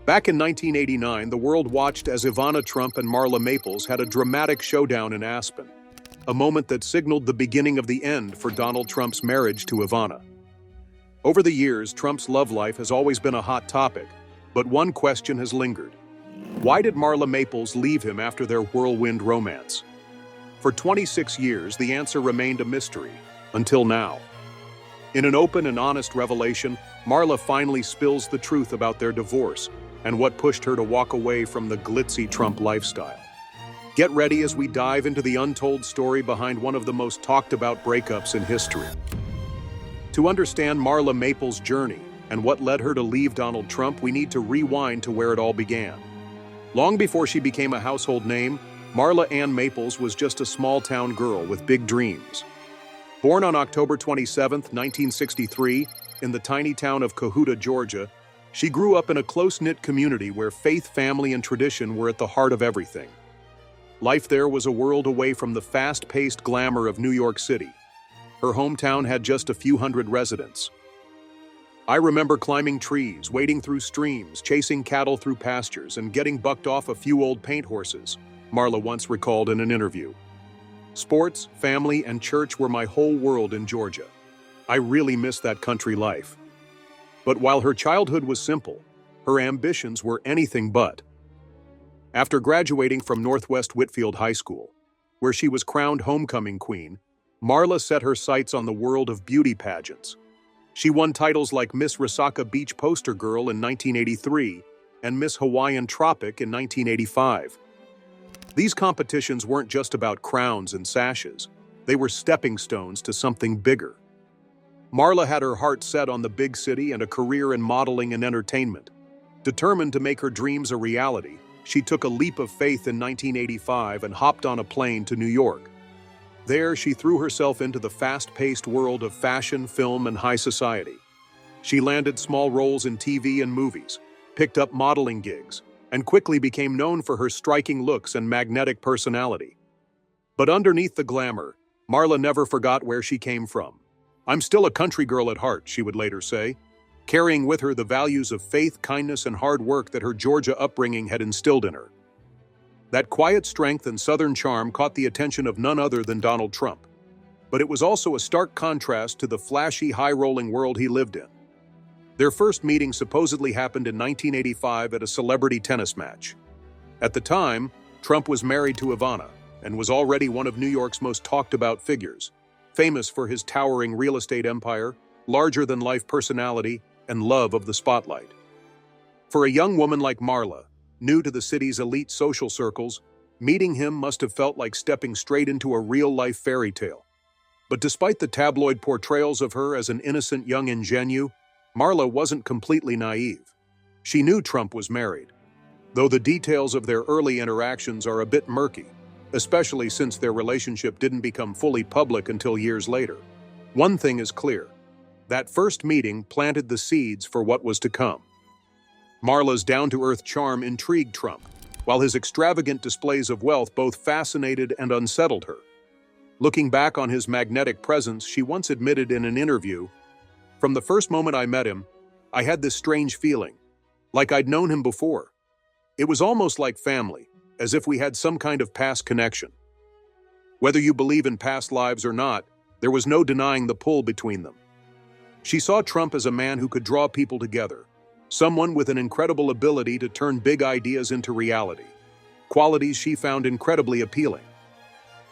Back in 1989, the world watched as Ivana Trump and Marla Maples had a dramatic showdown in Aspen, a moment that signaled the beginning of the end for Donald Trump's marriage to Ivana. Over the years, Trump's love life has always been a hot topic, but one question has lingered. Why did Marla Maples leave him after their whirlwind romance? For 26 years, the answer remained a mystery, until now. In an open and honest revelation, Marla finally spills the truth about their divorce and what pushed her to walk away from the glitzy Trump lifestyle. Get ready as we dive into the untold story behind one of the most talked about breakups in history. To understand Marla Maples' journey and what led her to leave Donald Trump, we need to rewind to where it all began. Long before she became a household name, Marla Anne Maples was just a small-town girl with big dreams. Born on October 27, 1963, in the tiny town of Cohutta, Georgia, she grew up in a close-knit community where faith, family, and tradition were at the heart of everything. Life there was a world away from the fast-paced glamour of New York City. Her hometown had just a few hundred residents. I remember climbing trees, wading through streams, chasing cattle through pastures, and getting bucked off a few old paint horses, Marla once recalled in an interview. Sports, family, and church were my whole world in Georgia. I really missed that country life. But while her childhood was simple, her ambitions were anything but. After graduating from Northwest Whitfield High School, where she was crowned homecoming queen, Marla set her sights on the world of beauty pageants. She won titles like Miss Resaca Beach Poster Girl in 1983 and Miss Hawaiian Tropic in 1985. These competitions weren't just about crowns and sashes. They were stepping stones to something bigger. Marla had her heart set on the big city and a career in modeling and entertainment. Determined to make her dreams a reality, she took a leap of faith in 1985 and hopped on a plane to New York. There, she threw herself into the fast-paced world of fashion, film, and high society. She landed small roles in TV and movies, picked up modeling gigs, and quickly became known for her striking looks and magnetic personality. But underneath the glamour, Marla never forgot where she came from. "I'm still a country girl at heart," she would later say, carrying with her the values of faith, kindness, and hard work that her Georgia upbringing had instilled in her. That quiet strength and Southern charm caught the attention of none other than Donald Trump. But it was also a stark contrast to the flashy, high-rolling world he lived in. Their first meeting supposedly happened in 1985 at a celebrity tennis match. At the time, Trump was married to Ivana and was already one of New York's most talked-about figures, famous for his towering real estate empire, larger-than-life personality, and love of the spotlight. For a young woman like Marla, new to the city's elite social circles, meeting him must have felt like stepping straight into a real-life fairy tale. But despite the tabloid portrayals of her as an innocent young ingenue, Marla wasn't completely naive. She knew Trump was married, though the details of their early interactions are a bit murky, especially since their relationship didn't become fully public until years later. One thing is clear: that first meeting planted the seeds for what was to come. Marla's down-to-earth charm intrigued Trump, while his extravagant displays of wealth both fascinated and unsettled her. Looking back on his magnetic presence, she once admitted in an interview, "From the first moment I met him, I had this strange feeling, like I'd known him before. It was almost like family, as if we had some kind of past connection." Whether you believe in past lives or not, there was no denying the pull between them. She saw Trump as a man who could draw people together, someone with an incredible ability to turn big ideas into reality, qualities she found incredibly appealing.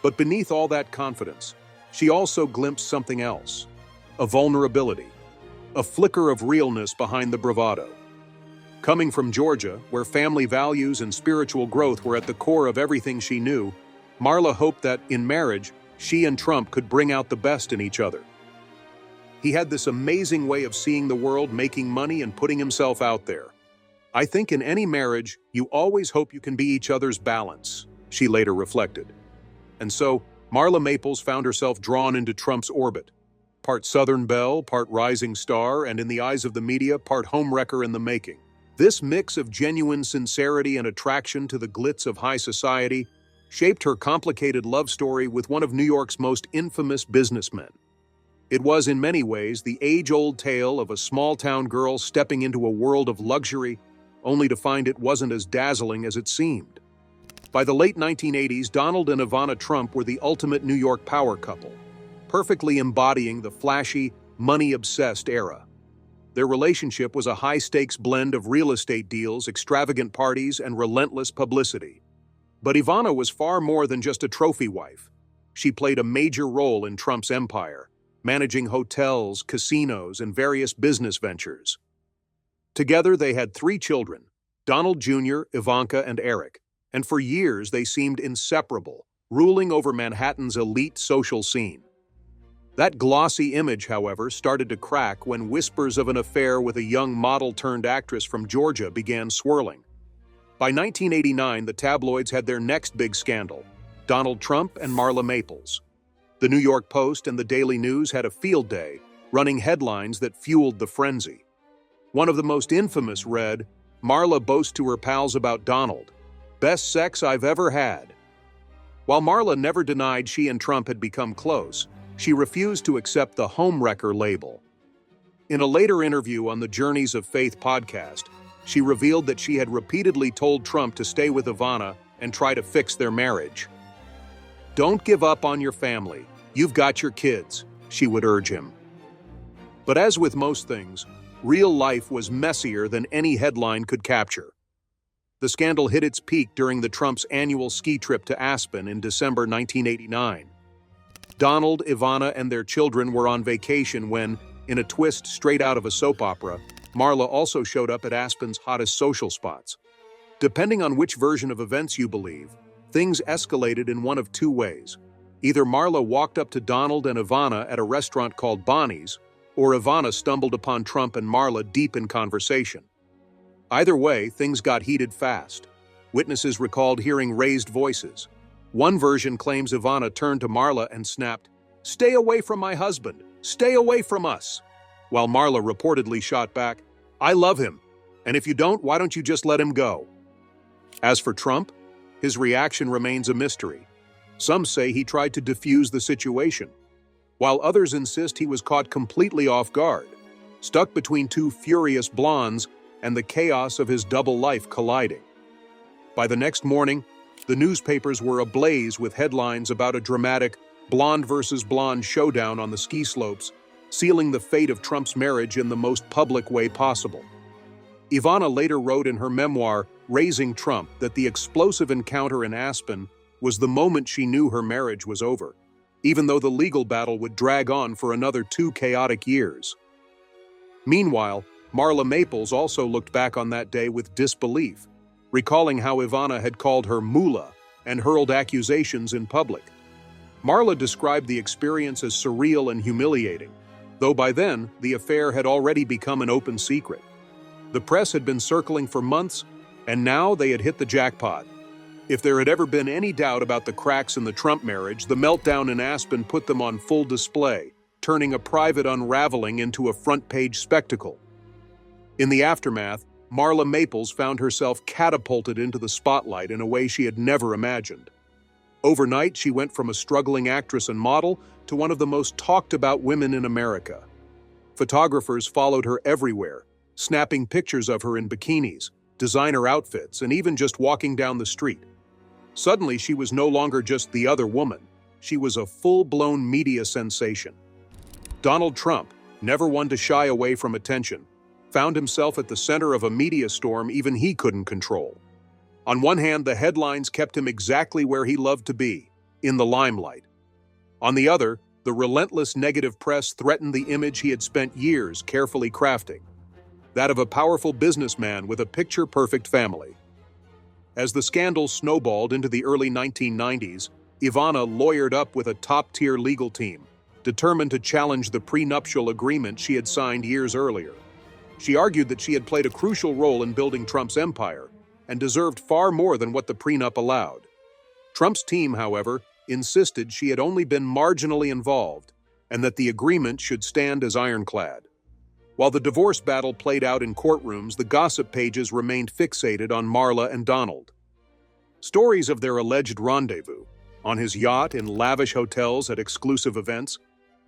But beneath all that confidence, she also glimpsed something else: a vulnerability, a flicker of realness behind the bravado. Coming from Georgia, where family values and spiritual growth were at the core of everything she knew, Marla hoped that, in marriage, she and Trump could bring out the best in each other. He had this amazing way of seeing the world, making money, and putting himself out there. "I think in any marriage, you always hope you can be each other's balance," she later reflected. And so, Marla Maples found herself drawn into Trump's orbit. Part Southern belle, part rising star, and in the eyes of the media, part homewrecker in the making. This mix of genuine sincerity and attraction to the glitz of high society shaped her complicated love story with one of New York's most infamous businessmen. It was, in many ways, the age-old tale of a small-town girl stepping into a world of luxury, only to find it wasn't as dazzling as it seemed. By the late 1980s, Donald and Ivana Trump were the ultimate New York power couple, perfectly embodying the flashy, money-obsessed era. Their relationship was a high-stakes blend of real estate deals, extravagant parties, and relentless publicity. But Ivana was far more than just a trophy wife. She played a major role in Trump's empire, managing hotels, casinos, and various business ventures. Together, they had 3 children, Donald Jr., Ivanka, and Eric, and for years they seemed inseparable, ruling over Manhattan's elite social scene. That glossy image, however, started to crack when whispers of an affair with a young model-turned-actress from Georgia began swirling. By 1989, the tabloids had their next big scandal, Donald Trump and Marla Maples. The New York Post and the Daily News had a field day, running headlines that fueled the frenzy. One of the most infamous read, "Marla boasts to her pals about Donald. Best sex I've ever had." While Marla never denied she and Trump had become close, she refused to accept the homewrecker label. In a later interview on the Journeys of Faith podcast, she revealed that she had repeatedly told Trump to stay with Ivana and try to fix their marriage. "Don't give up on your family. You've got your kids," she would urge him. But as with most things, real life was messier than any headline could capture. The scandal hit its peak during the Trump's annual ski trip to Aspen in December 1989. Donald, Ivana, and their children were on vacation when, in a twist straight out of a soap opera, Marla also showed up at Aspen's hottest social spots. Depending on which version of events you believe, things escalated in one of 2 ways. Either Marla walked up to Donald and Ivana at a restaurant called Bonnie's, or Ivana stumbled upon Trump and Marla deep in conversation. Either way, things got heated fast. Witnesses recalled hearing raised voices. One version claims Ivana turned to Marla and snapped, "Stay away from my husband! Stay away from us!" While Marla reportedly shot back, "I love him, and if you don't, why don't you just let him go?" As for Trump, his reaction remains a mystery. Some say he tried to defuse the situation, while others insist he was caught completely off guard, stuck between 2 furious blondes and the chaos of his double life colliding. By the next morning, the newspapers were ablaze with headlines about a dramatic blonde versus blonde showdown on the ski slopes, sealing the fate of Trump's marriage in the most public way possible. Ivana later wrote in her memoir, Raising Trump, that the explosive encounter in Aspen was the moment she knew her marriage was over, even though the legal battle would drag on for another 2 chaotic years. Meanwhile, Marla Maples also looked back on that day with disbelief, recalling how Ivana had called her Moolah and hurled accusations in public. Marla described the experience as surreal and humiliating, though by then, the affair had already become an open secret. The press had been circling for months, and now they had hit the jackpot. If there had ever been any doubt about the cracks in the Trump marriage, the meltdown in Aspen put them on full display, turning a private unraveling into a front-page spectacle. In the aftermath, Marla Maples found herself catapulted into the spotlight in a way she had never imagined. Overnight, she went from a struggling actress and model to one of the most talked-about women in America. Photographers followed her everywhere, snapping pictures of her in bikinis, designer outfits, and even just walking down the street. Suddenly, she was no longer just the other woman. She was a full-blown media sensation. Donald Trump, never one to shy away from attention, found himself at the center of a media storm even he couldn't control. On one hand, the headlines kept him exactly where he loved to be, in the limelight. On the other, the relentless negative press threatened the image he had spent years carefully crafting, that of a powerful businessman with a picture-perfect family. As the scandal snowballed into the early 1990s, Ivana lawyered up with a top-tier legal team, determined to challenge the prenuptial agreement she had signed years earlier. She argued that she had played a crucial role in building Trump's empire and deserved far more than what the prenup allowed. Trump's team, however, insisted she had only been marginally involved and that the agreement should stand as ironclad. While the divorce battle played out in courtrooms, the gossip pages remained fixated on Marla and Donald. Stories of their alleged rendezvous, on his yacht, in lavish hotels at exclusive events,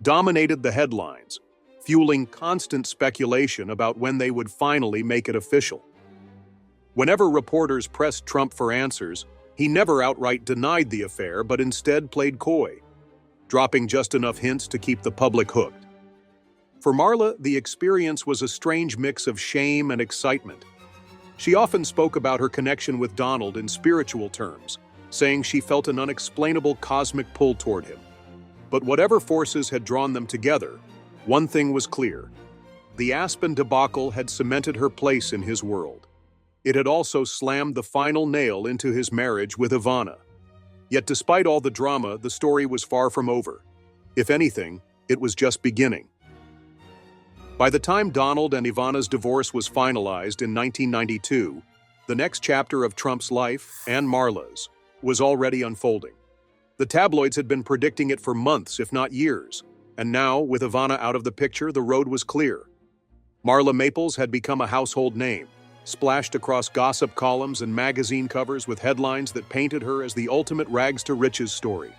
dominated the headlines, fueling constant speculation about when they would finally make it official. Whenever reporters pressed Trump for answers, he never outright denied the affair but instead played coy, dropping just enough hints to keep the public hooked. For Marla, the experience was a strange mix of shame and excitement. She often spoke about her connection with Donald in spiritual terms, saying she felt an unexplainable cosmic pull toward him. But whatever forces had drawn them together, one thing was clear. The Aspen debacle had cemented her place in his world. It had also slammed the final nail into his marriage with Ivana. Yet despite all the drama, the story was far from over. If anything, it was just beginning. By the time Donald and Ivana's divorce was finalized in 1992, the next chapter of Trump's life, and Marla's, was already unfolding. The tabloids had been predicting it for months, if not years, and now, with Ivana out of the picture, the road was clear. Marla Maples had become a household name, splashed across gossip columns and magazine covers with headlines that painted her as the ultimate rags-to-riches story.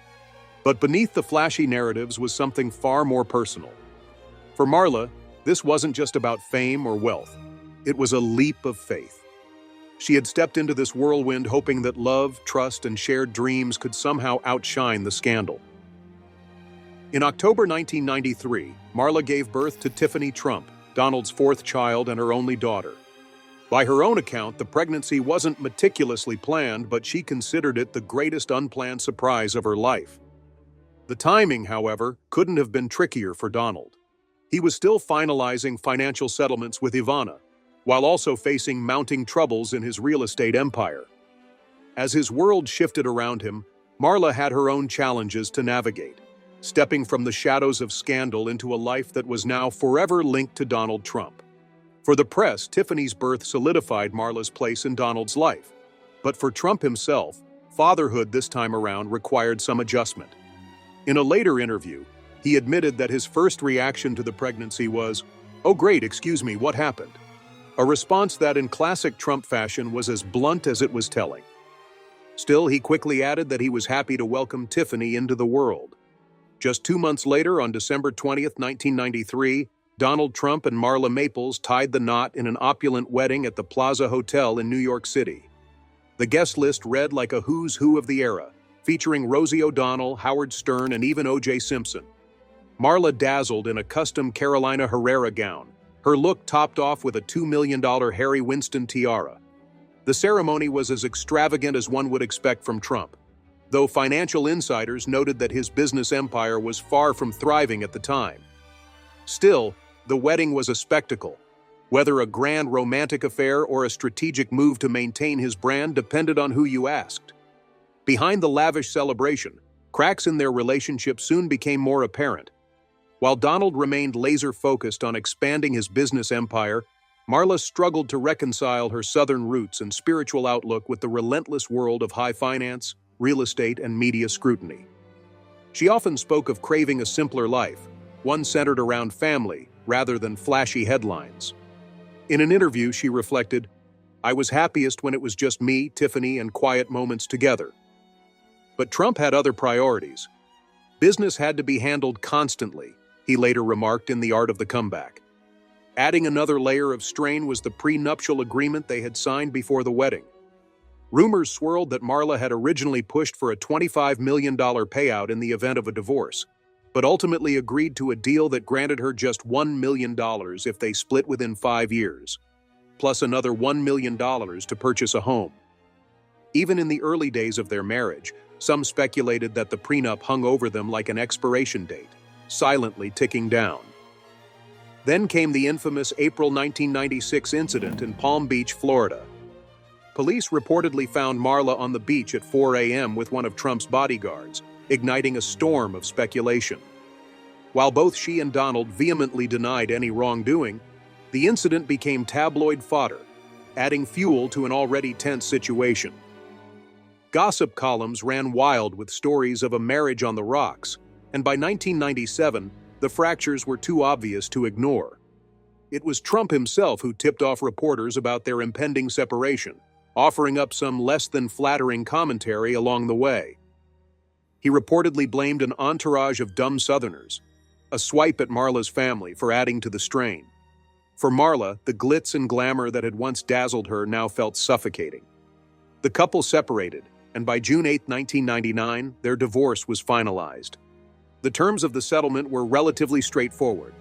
But beneath the flashy narratives was something far more personal. For Marla, this wasn't just about fame or wealth. It was a leap of faith. She had stepped into this whirlwind hoping that love, trust, and shared dreams could somehow outshine the scandal. In October 1993, Marla gave birth to Tiffany Trump, Donald's fourth child and her only daughter. By her own account, the pregnancy wasn't meticulously planned, but she considered it the greatest unplanned surprise of her life. The timing, however, couldn't have been trickier for Donald. He was still finalizing financial settlements with Ivana, while also facing mounting troubles in his real estate empire. As his world shifted around him, Marla had her own challenges to navigate, stepping from the shadows of scandal into a life that was now forever linked to Donald Trump. For the press, Tiffany's birth solidified Marla's place in Donald's life. But for Trump himself, fatherhood this time around required some adjustment. In a later interview, he admitted that his first reaction to the pregnancy was, "Oh great, excuse me, what happened?" A response that in classic Trump fashion was as blunt as it was telling. Still, he quickly added that he was happy to welcome Tiffany into the world. Just 2 months later, on December 20th, 1993, Donald Trump and Marla Maples tied the knot in an opulent wedding at the Plaza Hotel in New York City. The guest list read like a who's who of the era, featuring Rosie O'Donnell, Howard Stern, and even O.J. Simpson. Marla dazzled in a custom Carolina Herrera gown, her look topped off with a $2 million Harry Winston tiara. The ceremony was as extravagant as one would expect from Trump, though financial insiders noted that his business empire was far from thriving at the time. Still, the wedding was a spectacle. Whether a grand romantic affair or a strategic move to maintain his brand depended on who you asked. Behind the lavish celebration, cracks in their relationship soon became more apparent. While Donald remained laser-focused on expanding his business empire, Marla struggled to reconcile her Southern roots and spiritual outlook with the relentless world of high finance, real estate, and media scrutiny. She often spoke of craving a simpler life, one centered around family rather than flashy headlines. In an interview, she reflected, "I was happiest when it was just me, Tiffany, and quiet moments together." But Trump had other priorities. Business had to be handled constantly, he later remarked in The Art of the Comeback. Adding another layer of strain was the prenuptial agreement they had signed before the wedding. Rumors swirled that Marla had originally pushed for a $25 million payout in the event of a divorce, but ultimately agreed to a deal that granted her just $1 million if they split within 5 years, plus another $1 million to purchase a home. Even in the early days of their marriage, some speculated that the prenup hung over them like an expiration date, silently ticking down. Then came the infamous April 1996 incident in Palm Beach, Florida. Police reportedly found Marla on the beach at 4 a.m. with one of Trump's bodyguards, igniting a storm of speculation. While both she and Donald vehemently denied any wrongdoing, the incident became tabloid fodder, adding fuel to an already tense situation. Gossip columns ran wild with stories of a marriage on the rocks, and by 1997, the fractures were too obvious to ignore. It was Trump himself who tipped off reporters about their impending separation, offering up some less than flattering commentary along the way. He reportedly blamed an entourage of dumb Southerners, a swipe at Marla's family for adding to the strain. For Marla, the glitz and glamour that had once dazzled her now felt suffocating. The couple separated, and by June 8, 1999, their divorce was finalized. The terms of the settlement were relatively straightforward.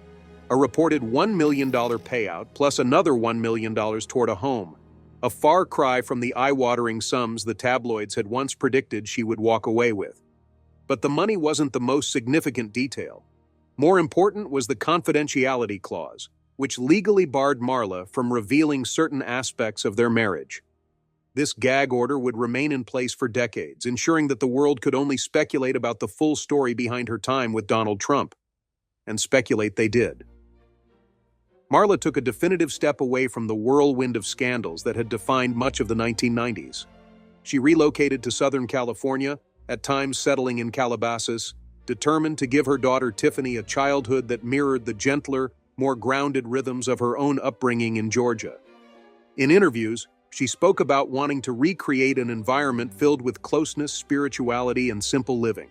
A reported $1 million payout plus another $1 million toward a home, a far cry from the eye-watering sums the tabloids had once predicted she would walk away with. But the money wasn't the most significant detail. More important was the confidentiality clause, which legally barred Marla from revealing certain aspects of their marriage. This gag order would remain in place for decades, ensuring that the world could only speculate about the full story behind her time with Donald Trump. And speculate they did. Marla took a definitive step away from the whirlwind of scandals that had defined much of the 1990s. She relocated to Southern California, at times settling in Calabasas, determined to give her daughter Tiffany a childhood that mirrored the gentler, more grounded rhythms of her own upbringing in Georgia. In interviews, she spoke about wanting to recreate an environment filled with closeness, spirituality, and simple living,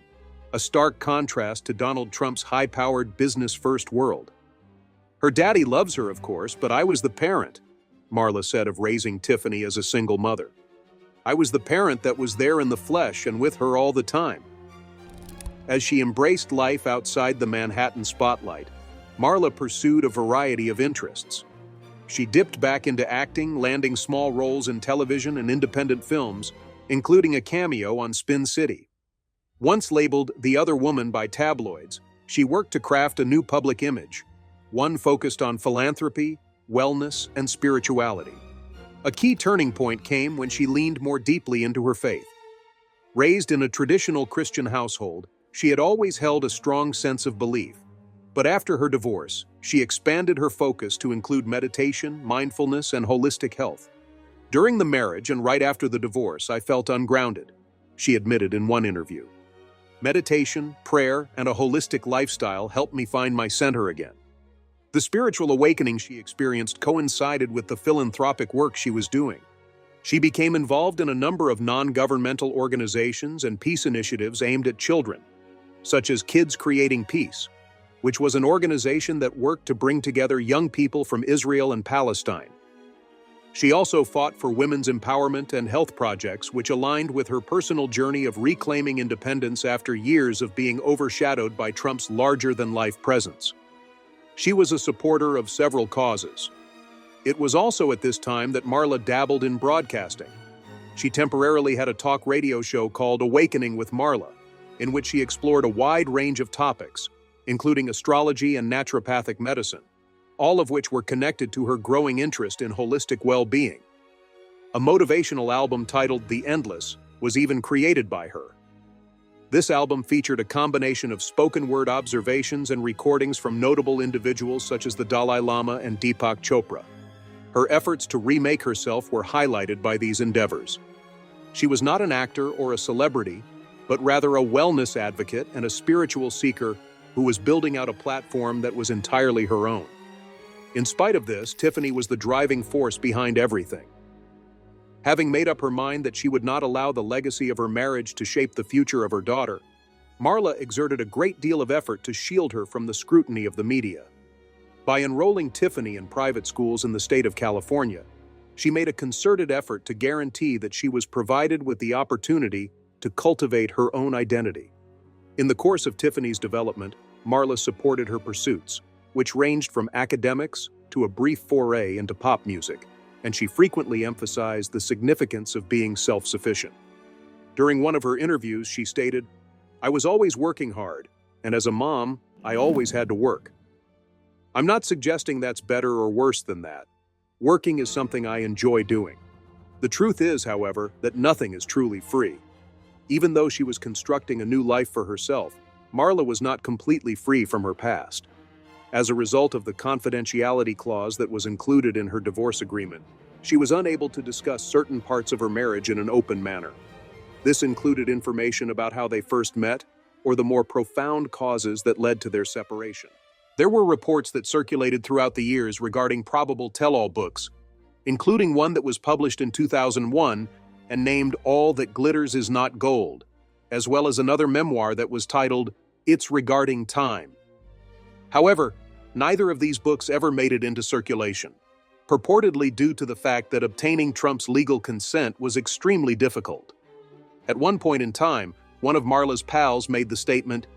a stark contrast to Donald Trump's high-powered business-first world. Her daddy loves her, of course, but I was the parent, Marla said of raising Tiffany as a single mother. I was the parent that was there in the flesh and with her all the time. As she embraced life outside the Manhattan spotlight, Marla pursued a variety of interests. She dipped back into acting, landing small roles in television and independent films, including a cameo on Spin City. Once labeled the other woman by tabloids, she worked to craft a new public image, one focused on philanthropy, wellness, and spirituality. A key turning point came when she leaned more deeply into her faith. Raised in a traditional Christian household, she had always held a strong sense of belief. But after her divorce, she expanded her focus to include meditation, mindfulness, and holistic health. During the marriage and right after the divorce, I felt ungrounded, she admitted in one interview. Meditation, prayer, and a holistic lifestyle helped me find my center again. The spiritual awakening she experienced coincided with the philanthropic work she was doing. She became involved in a number of non-governmental organizations and peace initiatives aimed at children, such as Kids Creating Peace, which was an organization that worked to bring together young people from Israel and Palestine. She also fought for women's empowerment and health projects, which aligned with her personal journey of reclaiming independence after years of being overshadowed by Trump's larger-than-life presence. She was a supporter of several causes. It was also at this time that Marla dabbled in broadcasting. She temporarily had a talk radio show called Awakening with Marla, in which she explored a wide range of topics, including astrology and naturopathic medicine, all of which were connected to her growing interest in holistic well-being. A motivational album titled The Endless was even created by her. This album featured a combination of spoken-word observations and recordings from notable individuals such as the Dalai Lama and Deepak Chopra. Her efforts to remake herself were highlighted by these endeavors. She was not an actor or a celebrity, but rather a wellness advocate and a spiritual seeker who was building out a platform that was entirely her own. In spite of this, Tiffany was the driving force behind everything. Having made up her mind that she would not allow the legacy of her marriage to shape the future of her daughter, Marla exerted a great deal of effort to shield her from the scrutiny of the media. By enrolling Tiffany in private schools in the state of California, she made a concerted effort to guarantee that she was provided with the opportunity to cultivate her own identity. In the course of Tiffany's development, Marla supported her pursuits, which ranged from academics to a brief foray into pop music, and she frequently emphasized the significance of being self-sufficient. During one of her interviews, she stated, "I was always working hard, and as a mom, I always had to work. I'm not suggesting that's better or worse than that. Working is something I enjoy doing. The truth is, however, that nothing is truly free." Even though she was constructing a new life for herself, Marla was not completely free from her past. As a result of the confidentiality clause that was included in her divorce agreement, she was unable to discuss certain parts of her marriage in an open manner. This included information about how they first met or the more profound causes that led to their separation. There were reports that circulated throughout the years regarding probable tell-all books, including one that was published in 2001 and named All That Glitters Is Not Gold, as well as another memoir that was titled It's Regarding Time. However, Neither of these books ever made it into circulation, purportedly due to the fact that obtaining Trump's legal consent was extremely difficult. At one point in time, one of Marla's pals made the statement,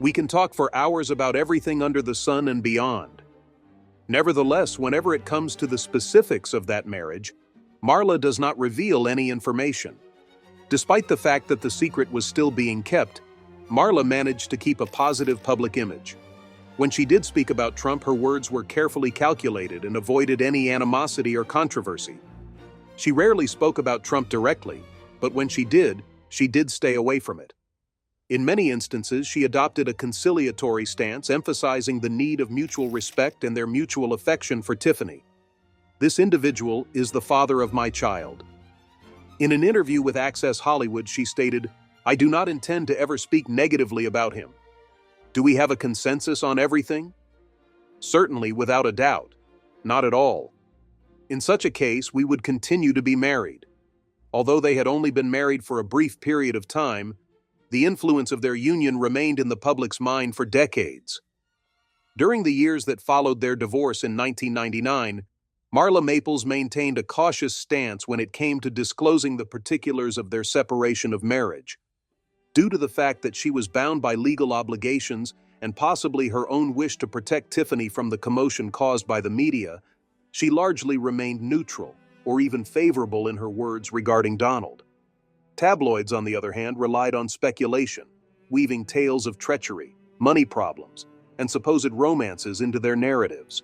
"We can talk for hours about everything under the sun and beyond." Nevertheless, whenever it comes to the specifics of that marriage, Marla does not reveal any information. Despite the fact that the secret was still being kept, Marla managed to keep a positive public image. When she did speak about Trump, her words were carefully calculated and avoided any animosity or controversy. She rarely spoke about Trump directly, but when she did stay away from it. In many instances, she adopted a conciliatory stance, emphasizing the need of mutual respect and their mutual affection for Tiffany. "This individual is the father of my child." In an interview with Access Hollywood, she stated, "I do not intend to ever speak negatively about him. Do we have a consensus on everything? Certainly, without a doubt. Not at all. In such a case, we would continue to be married." Although they had only been married for a brief period of time, the influence of their union remained in the public's mind for decades. During the years that followed their divorce in 1999, Marla Maples maintained a cautious stance when it came to disclosing the particulars of their separation of marriage. Due to the fact that she was bound by legal obligations and possibly her own wish to protect Tiffany from the commotion caused by the media, she largely remained neutral, or even favorable in her words regarding Donald. Tabloids, on the other hand, relied on speculation, weaving tales of treachery, money problems, and supposed romances into their narratives.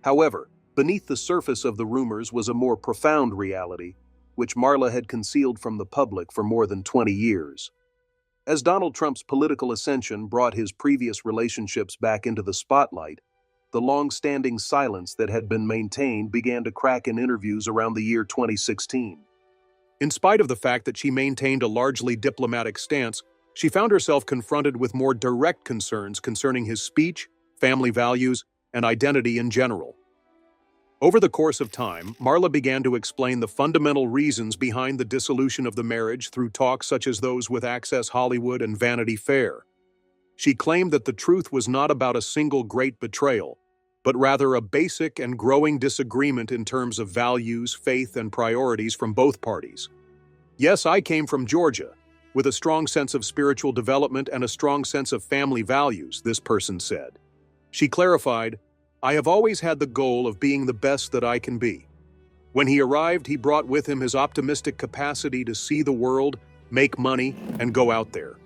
However, beneath the surface of the rumors was a more profound reality, which Marla had concealed from the public for more than 20 years. As Donald Trump's political ascension brought his previous relationships back into the spotlight, the long-standing silence that had been maintained began to crack in interviews around the year 2016. In spite of the fact that she maintained a largely diplomatic stance, she found herself confronted with more direct concerns concerning his speech, family values, and identity in general. Over the course of time, Marla began to explain the fundamental reasons behind the dissolution of the marriage through talks such as those with Access Hollywood and Vanity Fair. She claimed that the truth was not about a single great betrayal, but rather a basic and growing disagreement in terms of values, faith, and priorities from both parties. "Yes, I came from Georgia, with a strong sense of spiritual development and a strong sense of family values," this person said. She clarified, "I have always had the goal of being the best that I can be." When he arrived, he brought with him his optimistic capacity to see the world, make money, and go out there.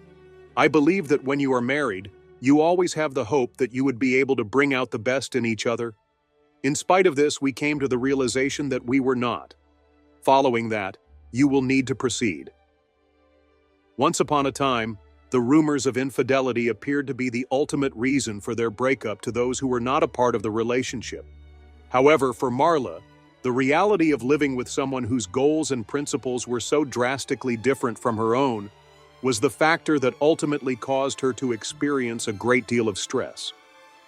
"I believe that when you are married, you always have the hope that you would be able to bring out the best in each other. In spite of this, we came to the realization that we were not. Following that, you will need to proceed." Once upon a time, the rumors of infidelity appeared to be the ultimate reason for their breakup to those who were not a part of the relationship. However, for Marla, the reality of living with someone whose goals and principles were so drastically different from her own was the factor that ultimately caused her to experience a great deal of stress.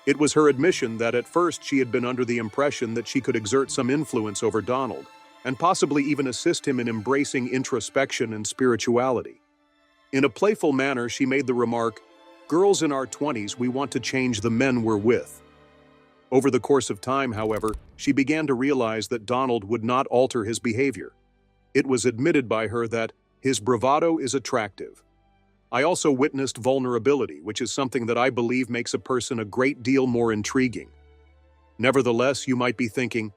It was her admission that at first she had been under the impression that she could exert some influence over Donald, and possibly even assist him in embracing introspection and spirituality. In a playful manner, she made the remark, "Girls in our 20s, we want to change the men we're with." Over the course of time, however, she began to realize that Donald would not alter his behavior. It was admitted by her that his bravado is attractive. "I also witnessed vulnerability, which is something that I believe makes a person a great deal more intriguing." Nevertheless, you might be thinking,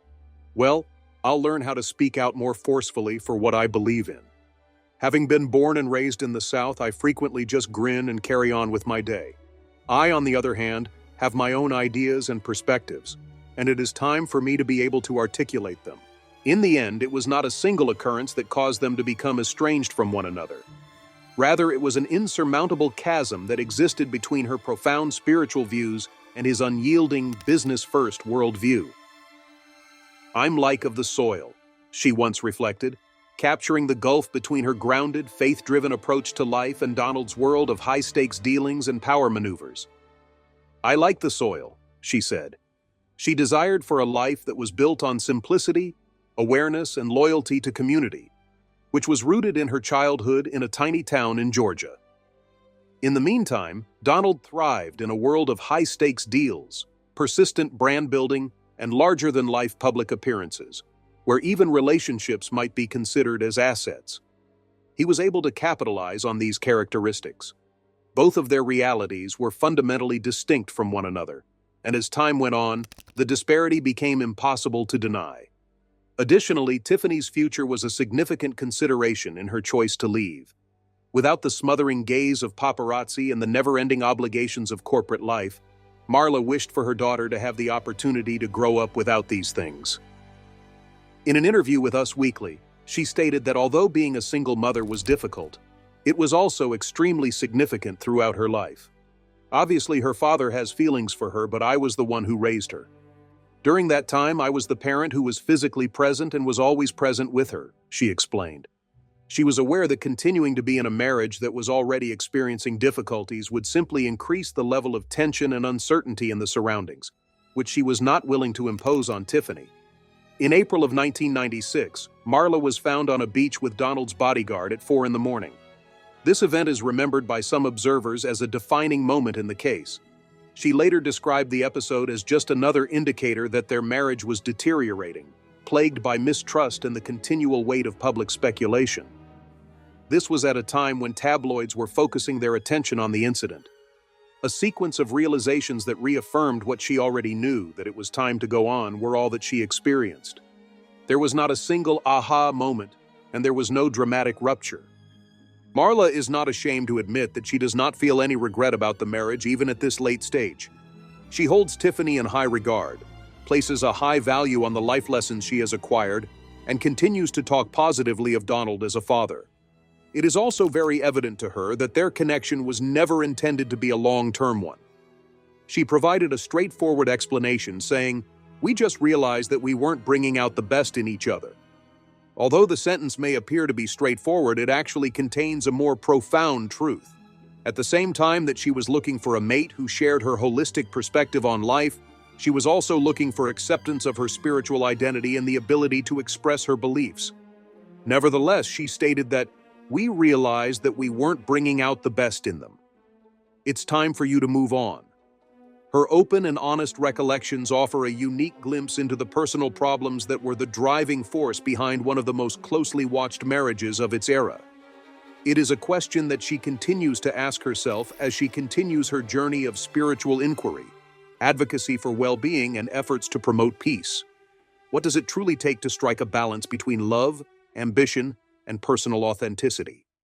"Well, I'll learn how to speak out more forcefully for what I believe in. Having been born and raised in the South, I frequently just grin and carry on with my day. I, on the other hand, have my own ideas and perspectives, and it is time for me to be able to articulate them." In the end, it was not a single occurrence that caused them to become estranged from one another. Rather, it was an insurmountable chasm that existed between her profound spiritual views and his unyielding, business-first worldview. "I'm like of the soil," she once reflected, capturing the gulf between her grounded, faith-driven approach to life and Donald's world of high-stakes dealings and power maneuvers. "I like the soil," she said. She desired for a life that was built on simplicity, awareness, and loyalty to community, which was rooted in her childhood in a tiny town in Georgia. In the meantime, Donald thrived in a world of high-stakes deals, persistent brand building, and larger-than-life public appearances, where even relationships might be considered as assets. He was able to capitalize on these characteristics. Both of their realities were fundamentally distinct from one another, and as time went on, the disparity became impossible to deny. Additionally, Tiffany's future was a significant consideration in her choice to leave. Without the smothering gaze of paparazzi and the never-ending obligations of corporate life, Marla wished for her daughter to have the opportunity to grow up without these things. In an interview with Us Weekly, she stated that although being a single mother was difficult, it was also extremely significant throughout her life. Obviously, her father has feelings for her, but I was the one who raised her. During that time, I was the parent who was physically present and was always present with her, she explained. She was aware that continuing to be in a marriage that was already experiencing difficulties would simply increase the level of tension and uncertainty in the surroundings, which she was not willing to impose on Tiffany. In April of 1996, Marla was found on a beach with Donald's bodyguard at 4 a.m. This event is remembered by some observers as a defining moment in the case. She later described the episode as just another indicator that their marriage was deteriorating, plagued by mistrust and the continual weight of public speculation. This was at a time when tabloids were focusing their attention on the incident. A sequence of realizations that reaffirmed what she already knew, that it was time to go on, were all that she experienced. There was not a single aha moment, and there was no dramatic rupture. Marla is not ashamed to admit that she does not feel any regret about the marriage even at this late stage. She holds Tiffany in high regard, places a high value on the life lessons she has acquired, and continues to talk positively of Donald as a father. It is also very evident to her that their connection was never intended to be a long-term one. She provided a straightforward explanation, saying, "We just realized that we weren't bringing out the best in each other." Although the sentence may appear to be straightforward, it actually contains a more profound truth. At the same time that she was looking for a mate who shared her holistic perspective on life, she was also looking for acceptance of her spiritual identity and the ability to express her beliefs. Nevertheless, she stated that, "We realized that we weren't bringing out the best in them. It's time for you to move on." Her open and honest recollections offer a unique glimpse into the personal problems that were the driving force behind one of the most closely watched marriages of its era. It is a question that she continues to ask herself as she continues her journey of spiritual inquiry, advocacy for well-being, and efforts to promote peace. What does it truly take to strike a balance between love, ambition, and personal authenticity?